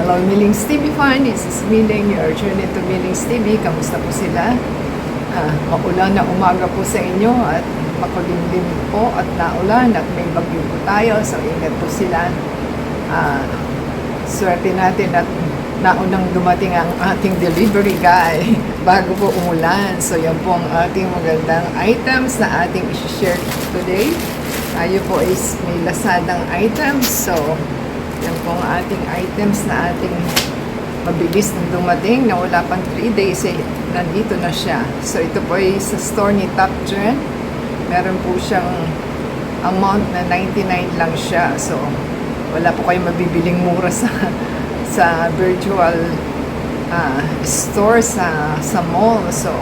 Hello, Millings TV fan. This is Milling, your journey to Millings TV. Kamusta po sila? Maulan na umaga po sa inyo at makulimlim po at naulan at may bagyo po tayo. So, ingat po sila. Swerte natin at naunang dumating ang ating delivery guy bago po umulan. So, yan po ang ating magandang items na ating isi-share today. Tayo po is may lasadang items. So, yan po ang ating items na ating mabilis na dumating na wala pang 3 days nandito na siya. So ito po ay sa store ni Top Trend. Meron po siyang amount na 99 lang siya. So wala po kayong mabibiling mura sa virtual store sa mall. So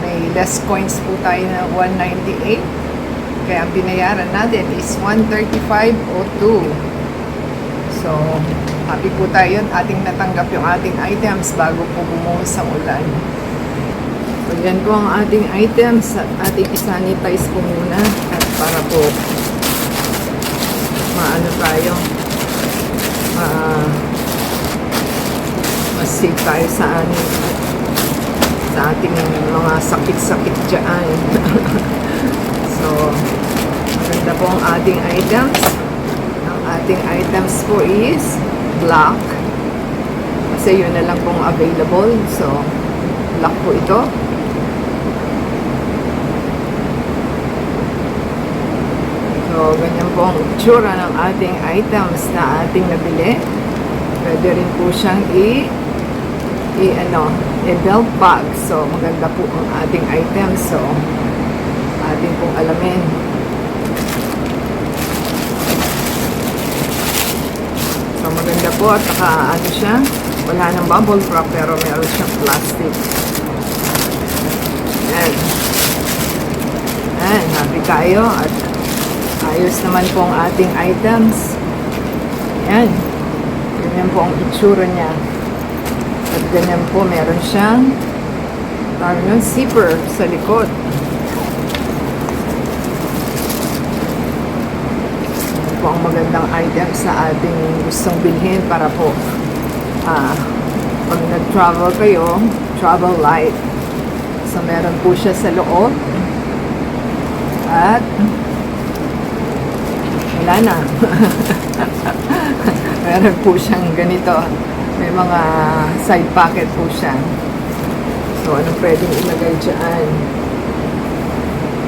may less coins po tayo na 198. Kaya ang binayaran natin is 135.02. So, happy po tayo at ating natanggap yung ating items bago po bumuhos ang ulan. So, yan po ang ating items at ating isanitize po muna at para po maano tayo mas-save tayo sa ating mga sakit-sakit dyan. So, maganda po ang ating items. Ating items po is black kasi yun na lang pong available. So black po ito. So ganyan po ang itsura ng ating items na ating nabili. Pwede rin po siyang i-belt bag. So maganda po ang ating items. So ating pong alamin. So, maganda po at saka ano siya, wala ng bubble wrap pero meron siyang plastic. Ayan. Ayan, happy tayo at ayos naman po ang ating items. Ayan. Ganyan po ang itsura niya. At ganyan po meron siyang zipper sa likod. Ang magandang item sa ating gustong bilhin para po pag nag-travel kayo, travel light. So meron po siya sa loob at wala na. Meron po siyang ganito, may mga side pocket po siya. So anong pwedeng ilagay dyan?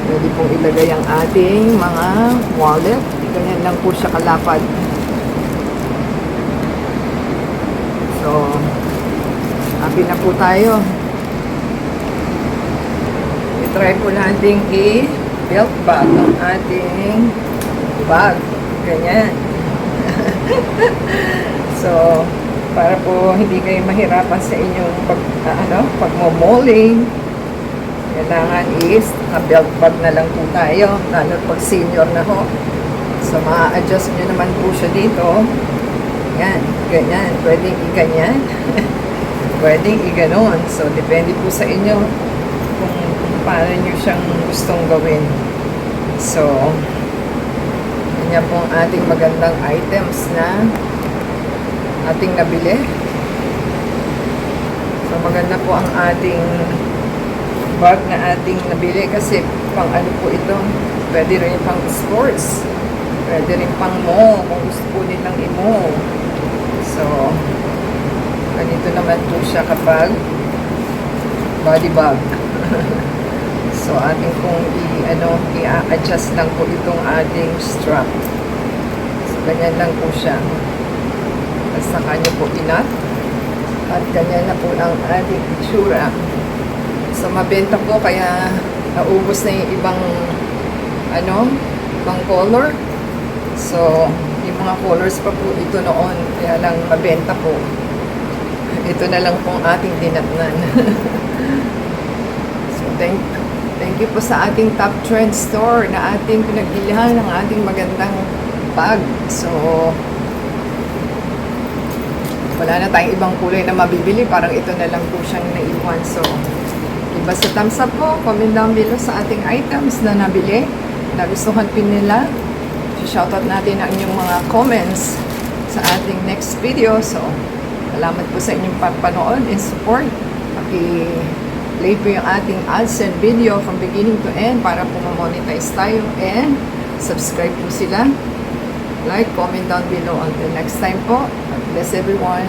Pwede pong ilagay ang ating mga wallet. Ganyan lang po siya kalapad. So, happy na po tayo. I-try po natin i-belt bag ang ating bag. Ganyan. So, para po hindi kayo mahirapan sa inyong pagmo-malling, kailangan is belt bag na lang po tayo, lalo pag senior na ho. So, ma-adjust nyo naman po siya dito. Yan, ganyan. Pwedeng i-ganyan. Pwedeng i-ganon. So, depende po sa inyo kung paano nyo siyang gustong gawin. So, ganyan po ang ating magandang items na ating nabili. So, maganda po ang ating bag na ating nabili kasi pang ano po ito. Pwede rin pang sports. Pwede rin pang mall kung gusto po nilang i-mall. So, ganito naman po siya kapag body bag. So, ating pong i-adjust lang po itong ating strap. So, ganyan lang po siya. At saka nyo po inat. At ganyan na po ang ating itsura. So, mabenta po kaya naubos na yung ibang color. So, yung mga colors pa po ito noon, kaya lang mabenta po. Ito na lang po ang ating dinatnan. So, thank you po sa ating Top Trend store na ating pinagbilihan ng ating magandang bag. So, wala na tayong ibang kulay na mabibili. Parang ito na lang po siyang naiwan. So, basta thumbs up po, comment down below sa ating items na nabili. Nagustuhan pin nila. Shoutout natin ang inyong mga comments sa ating next video. So, Salamat po sa inyong panood and support. Play po yung ating ads and video from beginning to end para po ma-monetize tayo, and subscribe po sila. Like, comment down below. Until next time po. God bless everyone.